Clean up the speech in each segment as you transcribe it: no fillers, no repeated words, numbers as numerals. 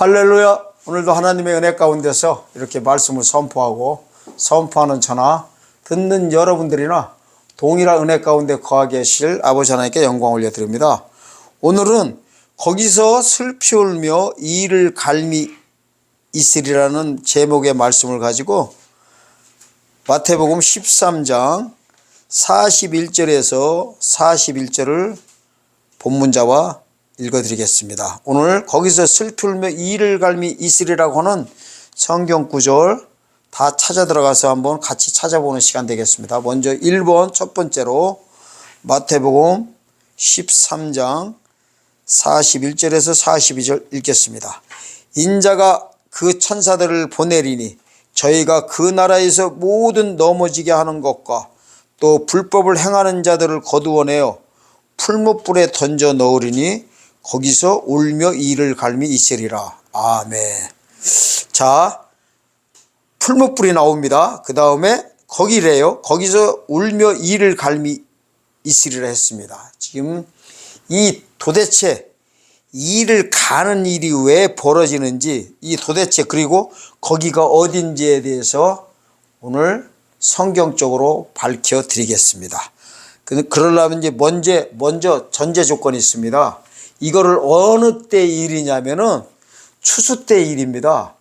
할렐루야. 오늘도 하나님의 은혜 가운데서 이렇게 말씀을 선포하고 선포하는 저나 듣는 여러분들이나 동일한 은혜 가운데 거하게 하실 아버지 하나님께 영광 올려드립니다. 오늘은 거기서 슬피 울며 이를 갈미 있으리라는 제목의 말씀을 가지고 마태복음 13장 41절에서 41절을 본문자와 읽어드리겠습니다. 오늘 거기서 슬피 울며 이를 갈미 있으리라고 하는 성경 구절 다 찾아 들어가서 한번 같이 찾아보는 시간 되겠습니다. 먼저 1번 첫 번째로 마태복음 13장 41절에서 42절 읽겠습니다. 인자가 그 천사들을 보내리니 저희가 그 나라에서 모든 넘어지게 하는 것과 또 불법을 행하는 자들을 거두어내어 풀무불에 던져 넣으리니 거기서 울며 이를 갈미 있으리라. 아멘. 자, 풀무불이 나옵니다. 그 다음에 거기래요. 거기서 울며 이를 갈미 있으리라 했습니다. 지금 이 도대체 이를 가는 일이 왜 벌어지는지, 이 도대체 그리고 거기가 어딘지에 대해서 오늘 성경적으로 밝혀 드리겠습니다. 그러려면 이제 먼저 전제 조건이 있습니다. 이거를 어느 때 일이냐면은 추수 때 일입니다.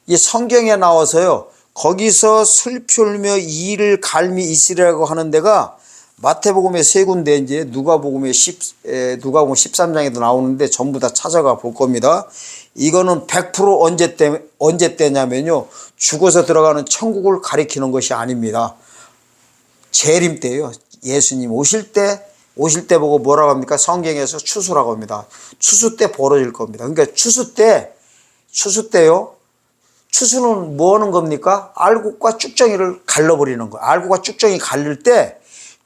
이 성경에 나와서요, 거기서 슬피 울며 이를 갈미 있으리라고 하는 데가 마태복음의 세 군데, 이제 누가복음 13장에도 나오는데 전부 다 찾아가 볼 겁니다. 이거는 100% 언제 때냐면요, 죽어서 들어가는 천국을 가리키는 것이 아닙니다. 재림 때예요. 예수님 오실 때 보고 뭐라고 합니까? 성경에서 추수라고 합니다. 추수 때 벌어질 겁니다. 그러니까 추수 때요. 추수는 뭐 하는 겁니까? 알곡과 쭉정이를 갈라버리는 거예요. 알곡과 쭉정이 갈릴 때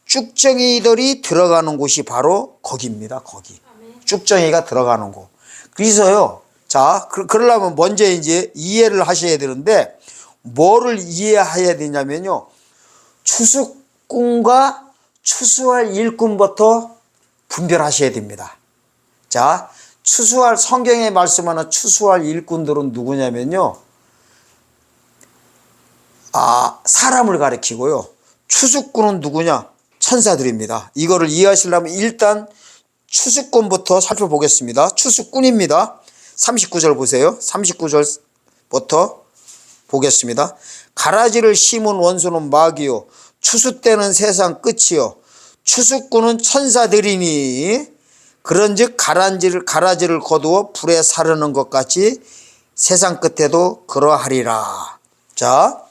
쭉정이들이 들어가는 곳이 바로 거기입니다. 거기. 쭉정이가 들어가는 곳. 그래서요. 자, 그러려면 먼저 이제 이해를 하셔야 되는데, 뭐를 이해해야 되냐면요, 추수꾼과 추수할 일꾼부터 분별하셔야 됩니다. 자, 성경에 말씀하는 추수할 일꾼들은 누구냐면요, 사람을 가리키고요, 추수꾼은 누구냐? 천사들입니다. 이거를 이해하시려면 일단 추수꾼부터 살펴보겠습니다. 추수꾼입니다. 39절 보세요. 39절부터 보겠습니다. 가라지를 심은 원수는 마귀요, 추수 때는 세상 끝이요, 추수꾼은 천사들이니 그런즉 가라지를 거두어 불에 사르는 것 같이 세상 끝에도 그러하리라. 자,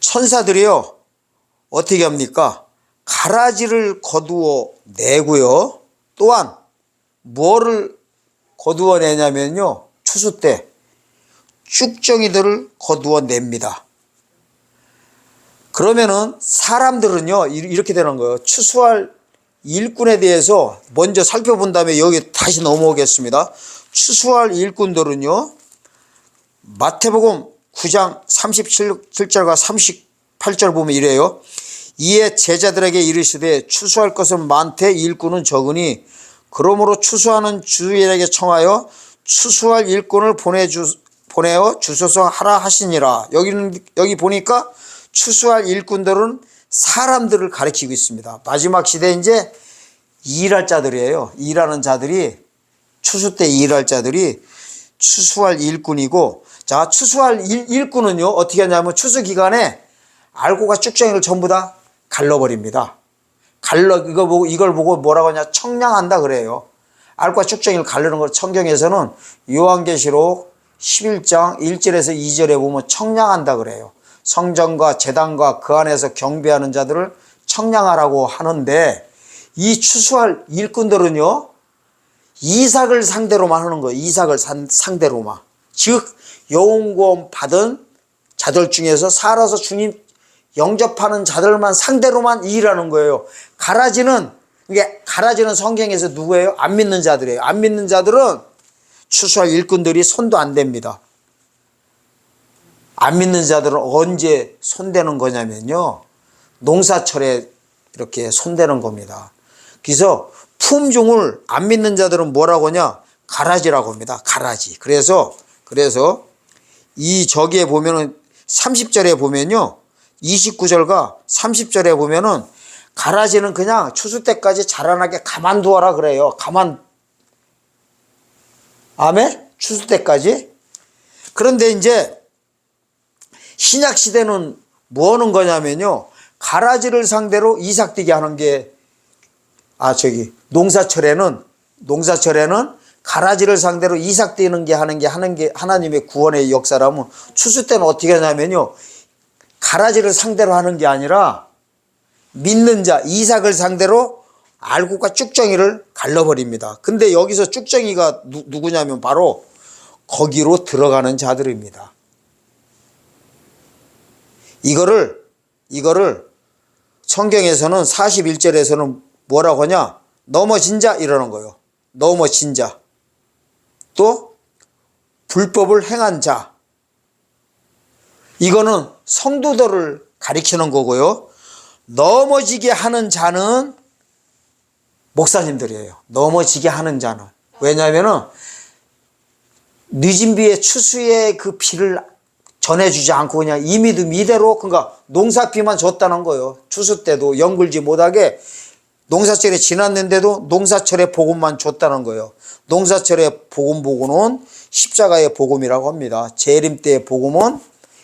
천사들이요 어떻게 합니까? 가라지를 거두어 내고요, 또한 뭐를 거두어 내냐면요, 추수 때 쭉정이들을 거두어 냅니다. 그러면은 사람들은요 이렇게 되는 거예요. 추수할 일꾼에 대해서 먼저 살펴본 다음에 여기 다시 넘어오겠습니다. 추수할 일꾼들은요, 마태복음 9장 37절과 38절 보면 이래요. 이에 제자들에게 이르시되 추수할 것은 많되 일꾼은 적으니 그러므로 추수하는 주일에게 청하여 추수할 일꾼을 보내어 주소서 하라 하시니라. 여기 보니까 추수할 일꾼들은 사람들을 가리키고 있습니다. 마지막 시대에 이제 일할 자들이에요. 일하는 자들이, 추수 때 일할 자들이 추수할 일꾼이고, 자, 추수할 일꾼은요 어떻게 하냐면 추수 기간에 알곡과 쭉정이를 전부 다 갈라버립니다. 이걸 보고 뭐라고 하냐? 청량한다 그래요. 알곡과 쭉정이를 갈르는 걸 성경에서는 요한계시록 11장 1절에서 2절에 보면 청량한다 그래요. 성전과 제단과 그 안에서 경배하는 자들을 청량하라고 하는데, 이 추수할 일꾼들은요 이삭을 상대로만 하는 거예요. 이삭을 상대로만. 즉 영혼구원 받은 자들 중에서 살아서 주님 영접하는 자들만 상대로만 일하는 거예요. 가라지는 성경에서 누구예요? 안 믿는 자들이에요. 안 믿는 자들은 추수할 일꾼들이 손도 안 댑니다. 안 믿는 자들은 언제 손대는 거냐면요, 농사철에 이렇게 손대는 겁니다. 그래서 품종을 안 믿는 자들은 뭐라고 하냐? 가라지라고 합니다. 가라지. 그래서 이 저기에 보면은 30절에 보면요. 29절과 30절에 보면은 가라지는 그냥 추수 때까지 자라나게 가만두어라 그래요. 아멘? 추수 때까지. 그런데 이제 신약 시대는 뭐 하는 거냐면요. 가라지를 상대로 이삭되게 하는 게 농사철에는 가라지를 상대로 이삭되는 게 하는 게 하나님의 구원의 역사라면 추수 때는 어떻게 하냐면요. 가라지를 상대로 하는 게 아니라 믿는 자 이삭을 상대로 알곡과 쭉정이를 갈라버립니다. 근데 여기서 쭉정이가 누구냐면 바로 거기로 들어가는 자들입니다. 이거를 성경에서는 41절에서는 뭐라고 하냐? 넘어진 자 이러는 거예요. 넘어진 자. 또 불법을 행한 자. 이거는 성도들을 가리키는 거고요. 넘어지게 하는 자는 목사님들이에요. 넘어지게 하는 자는. 왜냐하면은 늦은 비에 추수의 그 비를 전해주지 않고 그냥 이미도 이대로 그러니까 농사비만 줬다는 거예요. 추수 때도 연글지 못하게 농사철에 지났는데도 농사철의 복음만 줬다는 거예요. 농사철의 복음 보고는 십자가의 복음이라고 합니다. 재림 때의 복음은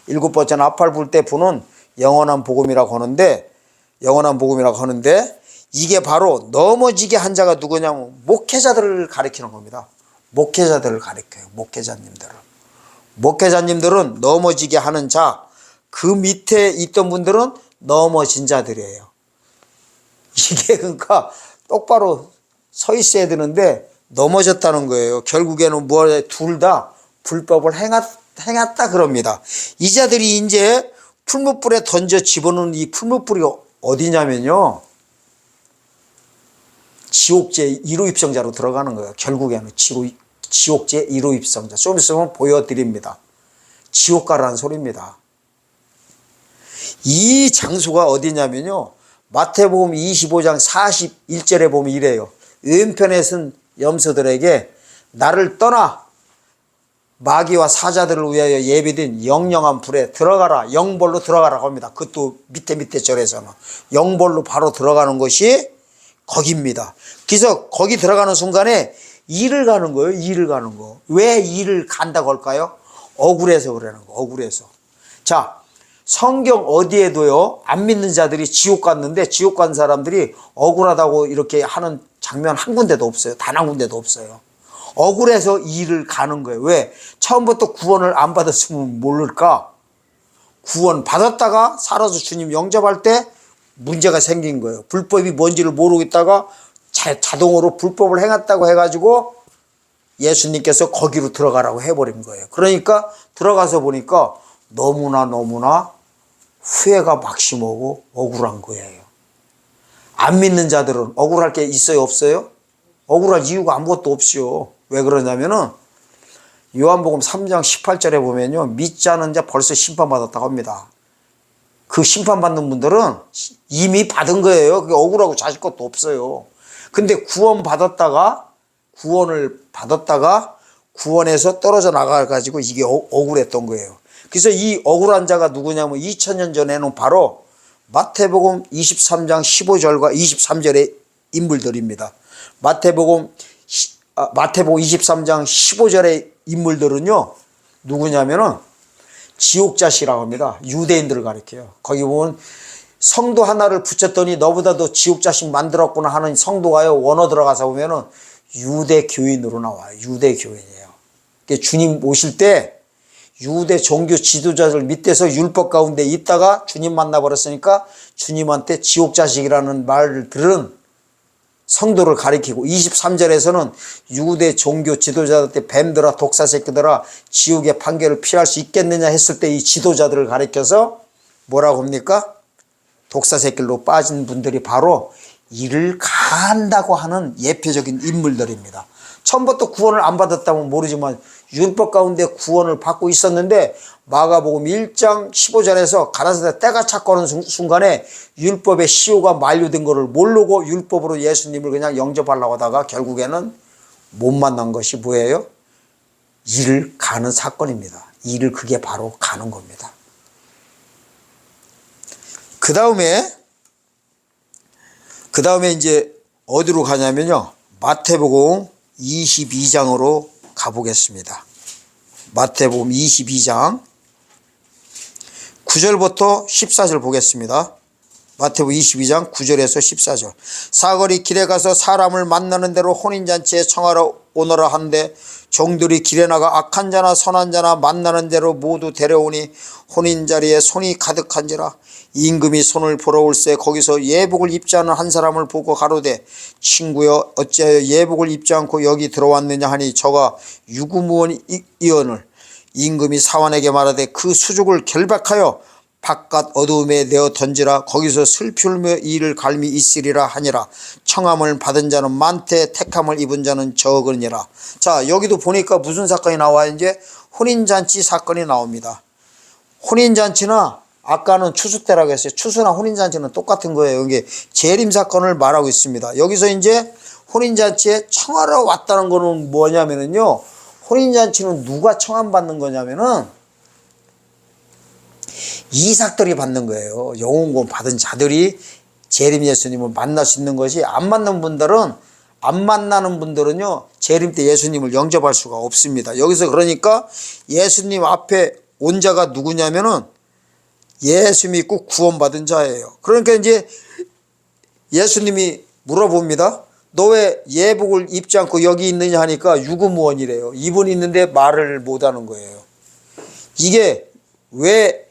일곱 번째 나팔 불 때 부는 영원한 복음이라고 하는데 이게 바로 넘어지게 한 자가 누구냐면 목회자들을 가리키는 겁니다. 목회자들을 가리켜요. 목회자님들은 넘어지게 하는 자, 그 밑에 있던 분들은 넘어진 자들이에요. 이게 그러니까 똑바로 서 있어야 되는데 넘어졌다는 거예요. 결국에는 둘 다 불법을 행했다 그럽니다. 이 자들이 이제 풀무불에 던져 집어넣은 이 풀무불이 어디냐면요. 지옥제 1호 입성자로 들어가는 거예요. 결국에는 지옥제 1호 입성자. 좀 있으면 보여드립니다. 지옥 가라는 소리입니다. 이 장소가 어디냐면요. 마태복음 25장 41절에 보면 이래요. 왼편에 쓴 염소들에게 나를 떠나 마귀와 사자들을 위하여 예비된 영영한 불에 들어가라. 영벌로 들어가라고 합니다. 그것도 밑에 절에서는. 영벌로 바로 들어가는 것이 거기입니다. 그래서 거기 들어가는 순간에 일을 가는 거예요. 일을 가는 거. 왜 일을 간다고 할까요? 억울해서 그러는 거. 억울해서. 자, 성경 어디에도요. 안 믿는 자들이 지옥 갔는데 지옥 간 사람들이 억울하다고 이렇게 하는 장면 한 군데도 없어요. 단 한 군데도 없어요. 억울해서 일을 가는 거예요. 왜? 처음부터 구원을 안 받았으면 모를까? 구원 받았다가 살아서 주님 영접할 때 문제가 생긴 거예요. 불법이 뭔지를 모르고 있다가 자동으로 불법을 행했다고 해가지고 예수님께서 거기로 들어가라고 해버린 거예요. 그러니까 들어가서 보니까 너무나 후회가 막심하고 억울한 거예요. 안 믿는 자들은 억울할 게 있어요, 없어요? 억울할 이유가 아무것도 없어요. 왜 그러냐면은 요한복음 3장 18절에 보면요. 믿지 않은 자 벌써 심판받았다고 합니다. 그 심판받는 분들은 이미 받은 거예요. 그게 억울하고 자실 것도 없어요. 근데 구원을 받았다가 구원에서 떨어져 나가가지고 이게 억울했던 거예요. 그래서 이 억울한 자가 누구냐면 2000년 전에는 바로 마태복음 23장 15절과 23절의 인물들입니다. 마태복음 23장 15절의 인물들은요. 누구냐면은 지옥자시라고 합니다. 유대인들을 가리켜요. 거기 보면 성도 하나를 붙였더니 너보다도 지옥자식 만들었구나 하는 성도가요. 원어 들어가서 보면은 유대교인으로 나와요. 유대교인이에요. 주님 오실 때 유대 종교 지도자들 밑에서 율법 가운데 있다가 주님 만나버렸으니까 주님한테 지옥자식이라는 말을 들은 성도를 가리키고 23절에서는 유대 종교 지도자들한테 뱀들아 독사 새끼들아 지옥의 판결을 피할 수 있겠느냐 했을 때 이 지도자들을 가리켜서 뭐라고 합니까? 독사 새끼로 빠진 분들이 바로 이를 간다고 하는 예표적인 인물들입니다. 처음부터 구원을 안 받았다면 모르지만 율법 가운데 구원을 받고 있었는데 마가복음 1장 15절에서 가라사대 때가 찼고 하는 순간에 율법의 시효가 만료된 것을 모르고 율법으로 예수님을 그냥 영접하려고 하다가 결국에는 못 만난 것이 뭐예요? 이를 가는 사건입니다. 이를 그게 바로 가는 겁니다. 그 다음에 이제 어디로 가냐면요. 마태복음 22장으로 가보겠습니다. 마태복음 22장 9절부터 14절 보겠습니다. 마태복음 22장 9절에서 14절. 사거리 길에 가서 사람을 만나는 대로 혼인잔치에 청하러 오너라 한데 종들이 길에 나가 악한 자나 선한 자나 만나는 대로 모두 데려오니 혼인자리에 손이 가득한지라. 임금이 손을 보러 올새 거기서 예복을 입지 않은 한 사람을 보고 가로되 친구여 어찌하여 예복을 입지 않고 여기 들어왔느냐 하니 저가 유구무원이언을 임금이 사환에게 말하되 그 수족을 결박하여 바깥 어두움에 내어 던지라. 거기서 슬피 울며 이를 갈미 있으리라 하니라. 청함을 받은 자는 많되 택함을 입은 자는 적으니라. 자, 여기도 보니까 무슨 사건이 나와요? 이제 혼인잔치 사건이 나옵니다. 혼인잔치나 아까는 추수 때라고 했어요. 추수나 혼인잔치는 똑같은 거예요. 이게 재림 사건을 말하고 있습니다. 여기서 이제 혼인잔치에 청하러 왔다는 거는 뭐냐면요. 혼인잔치는 누가 청함받는 거냐면은 이삭들이 받는 거예요. 영혼구원 받은 자들이 재림 예수님을 만날 수 있는 것이, 안 만나는 분들은요 재림 때 예수님을 영접할 수가 없습니다. 여기서 그러니까 예수님 앞에 온 자가 누구냐면은 예수 믿고 구원받은 자예요. 그러니까 이제 예수님이 물어봅니다. 너 왜 예복을 입지 않고 여기 있느냐 하니까 유구무원이래요. 입은 있는데 말을 못하는 거예요. 이게 왜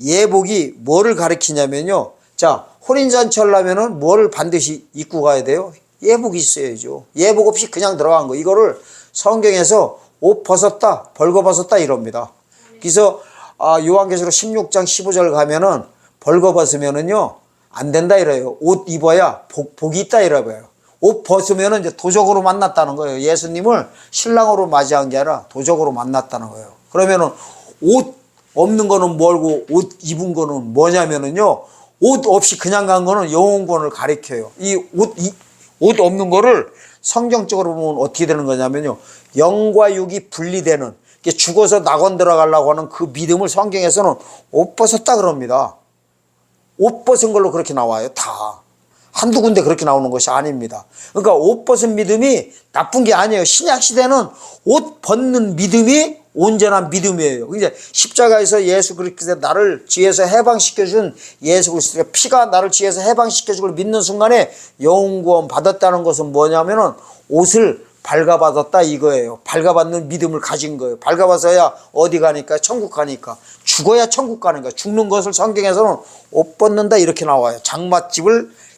예복이 뭐를 가리키냐면요. 자, 혼인잔치 하려면은 뭐를 반드시 입고 가야 돼요? 예복이 있어야죠. 예복 없이 그냥 들어간 거. 이거를 성경에서 옷 벗었다, 벌거 벗었다 이럽니다. 그래서 요한계시록 16장 15절 가면은 벌거 벗으면은요 안 된다 이래요. 옷 입어야 복이 있다 이래요. 옷 벗으면은 이제 도적으로 만났다는 거예요. 예수님을 신랑으로 맞이한 게 아니라 도적으로 만났다는 거예요. 그러면은 옷 없는 거는 뭘고 옷 입은 거는 뭐냐면은요, 옷 없이 그냥 간 거는 영혼권을 가리켜요. 이 옷 없는 거를 성경적으로 보면 어떻게 되는 거냐면요, 영과 육이 분리되는, 죽어서 낙원 들어가려고 하는 그 믿음을 성경에서는 옷 벗었다 그럽니다. 옷 벗은 걸로 그렇게 나와요. 다 한두 군데 그렇게 나오는 것이 아닙니다. 그러니까 옷 벗은 믿음이 나쁜 게 아니에요. 신약 시대는 옷 벗는 믿음이 온전한 믿음이에요. 이제 십자가에서 예수 그리스도가 나를 지에서 해방시켜준 예수 그리스도의 피가 나를 지에서 해방시켜준 걸 믿는 순간에 영구원 받았다는 것은 뭐냐면은 옷을 발가받았다 이거예요. 발가받는 믿음을 가진 거예요. 발가받아야 어디 가니까? 천국 가니까. 죽어야 천국 가는 거야. 죽는 것을 성경에서는 옷 벗는다 이렇게 나와요.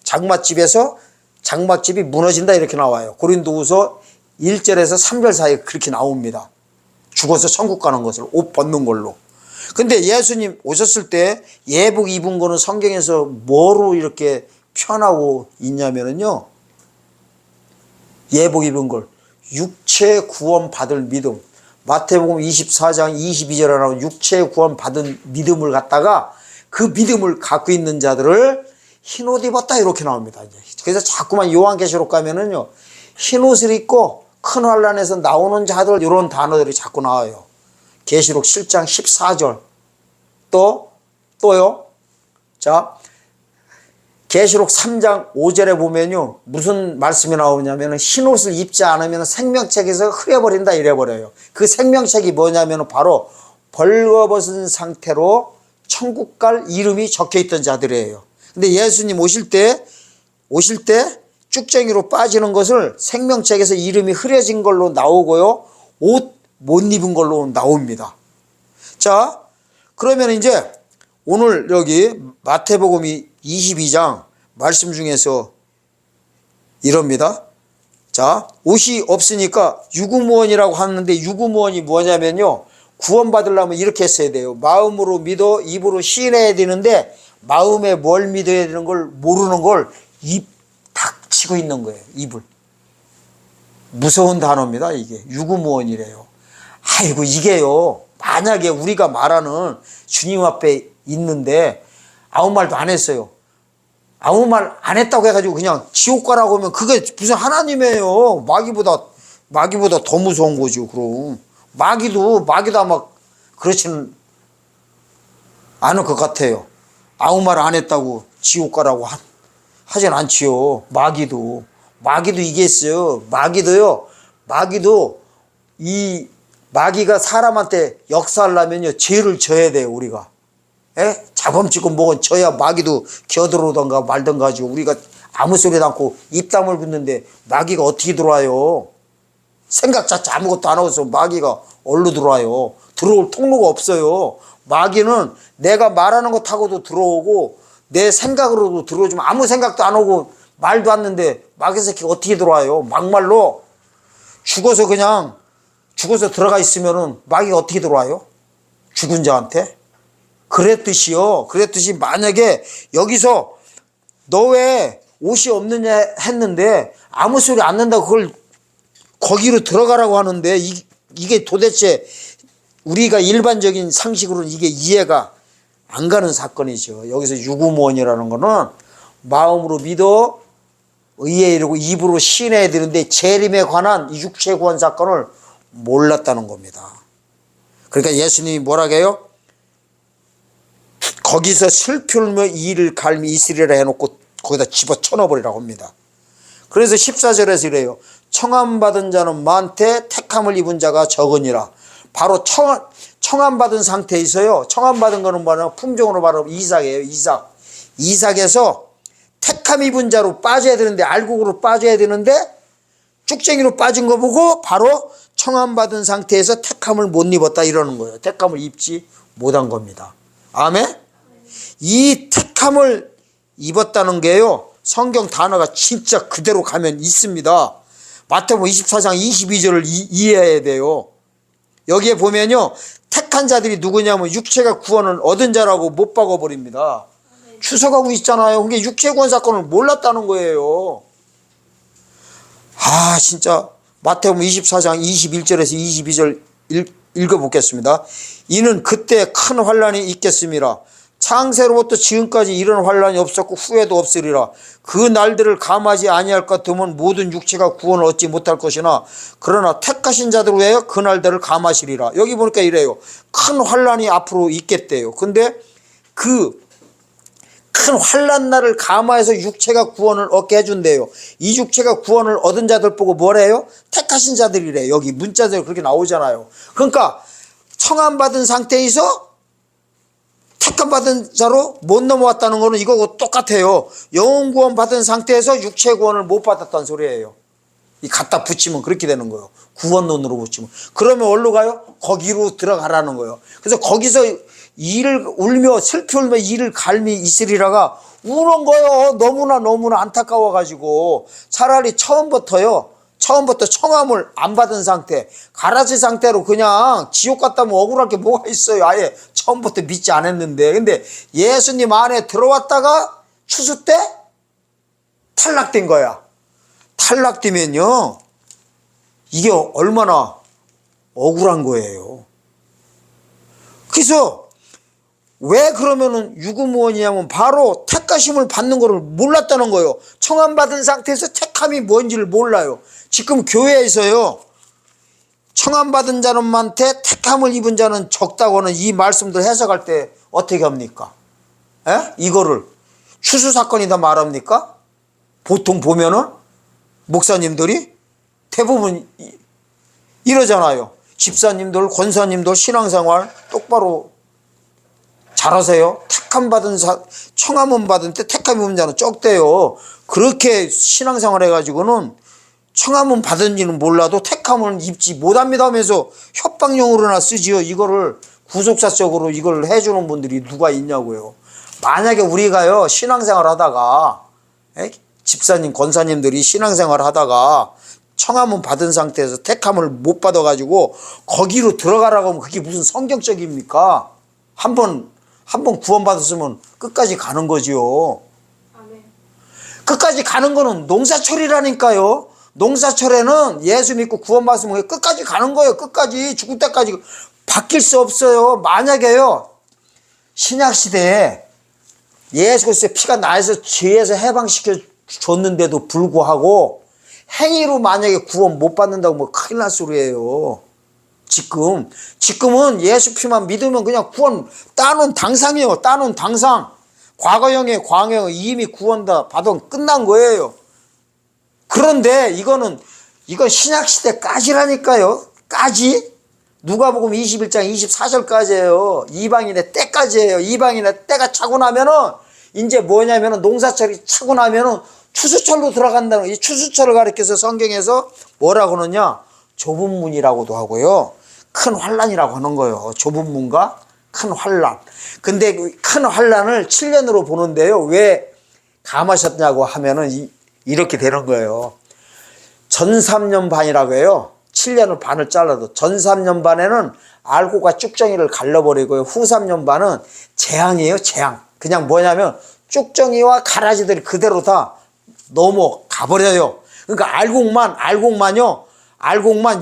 장막집에서 장막집이 무너진다 이렇게 나와요. 고린도후서 1절에서 3절 사이에 그렇게 나옵니다. 죽어서 천국 가는 것을 옷 벗는 걸로. 근데 예수님 오셨을 때 예복 입은 거는 성경에서 뭐로 이렇게 표현하고 있냐면요, 예복 입은 걸 육체 구원 받을 믿음, 마태복음 24장 22절에 나오는 육체 구원 받은 믿음을 갖다가 그 믿음을 갖고 있는 자들을 흰옷 입었다 이렇게 나옵니다. 그래서 자꾸만 요한계시록 가면은요, 흰옷을 입고 큰 환란에서 나오는 자들 이런 단어들이 자꾸 나와요. 계시록 7장 14절 또요. 자, 계시록 3장 5절에 보면요 무슨 말씀이 나오냐면 흰옷을 입지 않으면 생명책에서 흐려버린다 이래버려요. 그 생명책이 뭐냐면 바로 벌거벗은 상태로 천국 갈 이름이 적혀있던 자들이에요. 근데 예수님 오실 때 쭉쟁이로 빠지는 것을 생명책에서 이름이 흐려진 걸로 나오고요, 옷 못 입은 걸로 나옵니다. 자, 그러면 이제 오늘 여기 마태복음이 22장 말씀 중에서 이럽니다. 자, 옷이 없으니까 유구무원이라고 하는데 유구무원이 뭐냐면요, 구원받으려면 이렇게 했어야 돼요. 마음으로 믿어 입으로 시인해야 되는데 마음에 뭘 믿어야 되는 걸 모르는 걸 입 닥치고 있는 거예요. 입을. 무서운 단어입니다. 이게 유구무원이래요. 아이고 이게요, 만약에 우리가 말하는 주님 앞에 있는데 아무 말도 안 했어요. 아무 말 안 했다고 해가지고 그냥 지옥 가라고 하면 그게 무슨 하나님이에요. 마귀보다 마귀보다 더 무서운 거죠. 그럼 마귀도 아마 그렇지는 않을 것 같아요. 아무 말 안 했다고 지옥 가라고 하진 않지요. 마귀도 이게 있어요. 마귀도 이 마귀가 사람한테 역사하려면요 죄를 져야 돼요. 우리가 자범치고 뭐건 져야 마귀도 겨들어오던가 말던가 하죠. 우리가 아무 소리도 않고 입 다물 붙는데 마귀가 어떻게 들어와요? 생각 자체 아무것도 안 하고서 마귀가 어디로 들어와요? 들어올 통로가 없어요. 마귀는 내가 말하는 것 하고도 들어오고 내 생각으로도 들어오지만 아무 생각도 안 오고 말도 안 하는데 마귀 새끼가 어떻게 들어와요? 막말로 죽어서 들어가 있으면은 마귀가 어떻게 들어와요? 죽은 자한테? 그랬듯이 만약에 여기서 너 왜 옷이 없느냐 했는데 아무 소리 안 난다고 그걸 거기로 들어가라고 하는데 이게 도대체 우리가 일반적인 상식으로는 이게 이해가 안 가는 사건이죠. 여기서 유구무원이라는 거는 마음으로 믿어 의에 이르고 입으로 시인해야 되는데 재림에 관한 육체 구원 사건을 몰랐다는 겁니다. 그러니까 예수님이 뭐라고 해요? 거기서 슬피 울며 이를 갈미 있으리라 해놓고 거기다 집어쳐 넣어버리라고 합니다. 그래서 14절에서 이래요. 청함받은 자는 많되 택함을 입은 자가 적으니라. 바로 청함받은 상태에서요. 청함받은 거는 뭐냐? 품종으로 말하면 이삭이에요. 이삭에서 택함 입은 자로 빠져야 되는데 알곡으로 빠져야 되는데 쭉쟁이로 빠진 거 보고 바로 청함받은 상태에서 택함을 못 입었다 이러는 거예요. 택함을 입지 못한 겁니다. 아멘? 이 택함을 입었다는 게요. 성경 단어가 진짜 그대로 가면 있습니다. 마태복음 24장 22절을 이해해야 돼요. 여기에 보면요. 택한 자들이 누구냐면 육체가 구원을 얻은 자라고 못 박아버립니다. 추석하고 있잖아요. 그게 육체 구원 사건을 몰랐다는 거예요. 진짜 마태복음 24장 21절에서 22절 읽어보겠습니다. 이는 그때 큰 환란이 있겠음이라. 창세로부터 지금까지 이런 환란이 없었고 후에도 없으리라. 그 날들을 감하지 아니할 것 같으면 모든 육체가 구원을 얻지 못할 것이나 그러나 택하신 자들 외에 그 날들을 감하시리라. 여기 보니까 이래요. 큰 환란이 앞으로 있겠대요. 근데 그 큰 환란 날을 감화해서 육체가 구원을 얻게 해준대요. 이 육체가 구원을 얻은 자들 보고 뭐래요? 택하신 자들이래. 여기 문자대로 그렇게 나오잖아요. 그러니까 청함받은 상태에서 택함받은 자로 못 넘어왔다는 거는 이거하고 똑같아요. 영혼 구원 받은 상태에서 육체 구원을 못 받았다는 소리예요. 이 갖다 붙이면 그렇게 되는 거예요. 구원론으로 붙이면. 그러면 어디로 가요? 거기로 들어가라는 거예요. 그래서 거기서 이를 울며 슬피 울며 이를 갈미 있으리라가 우는 거예요. 너무나 안타까워가지고 차라리 처음부터 청함을 안 받은 상태, 가라지 상태로 그냥 지옥 갔다면 억울할 게 뭐가 있어요. 아예 처음부터 믿지 않았는데. 근데 예수님 안에 들어왔다가 추수 때 탈락된 거야. 탈락되면요. 이게 얼마나 억울한 거예요. 그래서 왜 그러면은 유구무원이냐면 바로 택하심을 받는 거를 몰랐다는 거예요. 청함받은 상태에서 택함이 뭔지를 몰라요. 지금 교회에서요. 청함받은 자는 많되 택함을 입은 자는 적다고 하는 이 말씀들 해석할 때 어떻게 합니까? 이거를 추수사건이다 말합니까? 보통 보면은 목사님들이 대부분 이러잖아요. 집사님들, 권사님들 신앙생활 똑바로 잘하세요. 청함은 받은 때 택함 입은 자는 적대요. 그렇게 신앙생활 해가지고는 청함은 받은지는 몰라도 택함은 입지 못합니다 하면서 협박용으로나 쓰지요. 이거를 구속사적으로 이걸 해주는 분들이 누가 있냐고요. 만약에 우리가요 신앙생활 하다가 집사님, 권사님들이 신앙생활 하다가 청함은 받은 상태에서 택함을 못 받아가지고 거기로 들어가라고 하면 그게 무슨 성경적입니까? 한번 구원받았으면 끝까지 가는 거지요. 아멘. 끝까지 가는 거는 농사철이라니까요. 농사철에는 예수 믿고 구원받으면 끝까지 가는 거예요. 끝까지 죽을 때까지 바뀔 수 없어요. 만약에요 신약시대에 예수 그리스도의 피가 나에서 죄에서 해방시켜 줬는데도 불구하고 행위로 만약에 구원 못 받는다고 뭐 큰일 날 소리예요. 지금은 예수 피만 믿으면 그냥 구원 따놓은 당상이에요. 따놓은 당상. 과거형에 광형 이미 구원 다 받으면 끝난 거예요. 그런데 이건 신약시대까지라니까요. 까지. 누가복음 21장 24절까지예요. 이방인의 때까지예요. 이방인의 때가 차고 나면은 이제 뭐냐면은 농사철이 차고 나면은 추수철로 들어간다는, 이 추수철을 가리켜서 성경에서 뭐라고 하느냐? 좁은 문이라고도 하고요. 큰 환란이라고 하는 거예요. 좁은 문과 큰 환란. 근데 큰 환란을 7년으로 보는데요. 왜 감하셨냐고 하면은 이렇게 되는 거예요. 전 3년 반이라고 해요. 7년을 반을 잘라도 전 3년 반에는 알곡과 쭉정이를 갈라버리고요. 후 3년 반은 재앙이에요. 재앙. 그냥 뭐냐면 쭉정이와 가라지들이 그대로 다 넘어가버려요. 그러니까 알곡만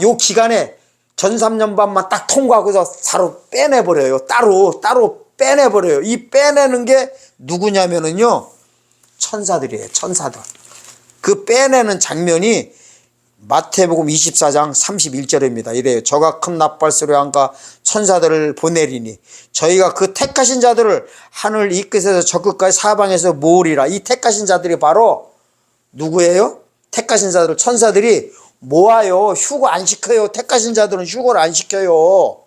요 기간에 전 3년 반만 딱 통과하고서 바로 빼내버려요. 따로 빼내버려요. 이 빼내는 게 누구냐면은요. 천사들이에요. 천사들. 그 빼내는 장면이 마태복음 24장 31절입니다. 이래요. 저가 큰 나팔소리 한가 천사들을 보내리니 저희가 그 택하신 자들을 하늘 이 끝에서 저 끝까지 사방에서 모으리라. 이 택하신 자들이 바로 누구예요? 택하신 자들 천사들이 모아요. 휴거 안 시켜요. 택하신 자들은 휴거를 안 시켜요.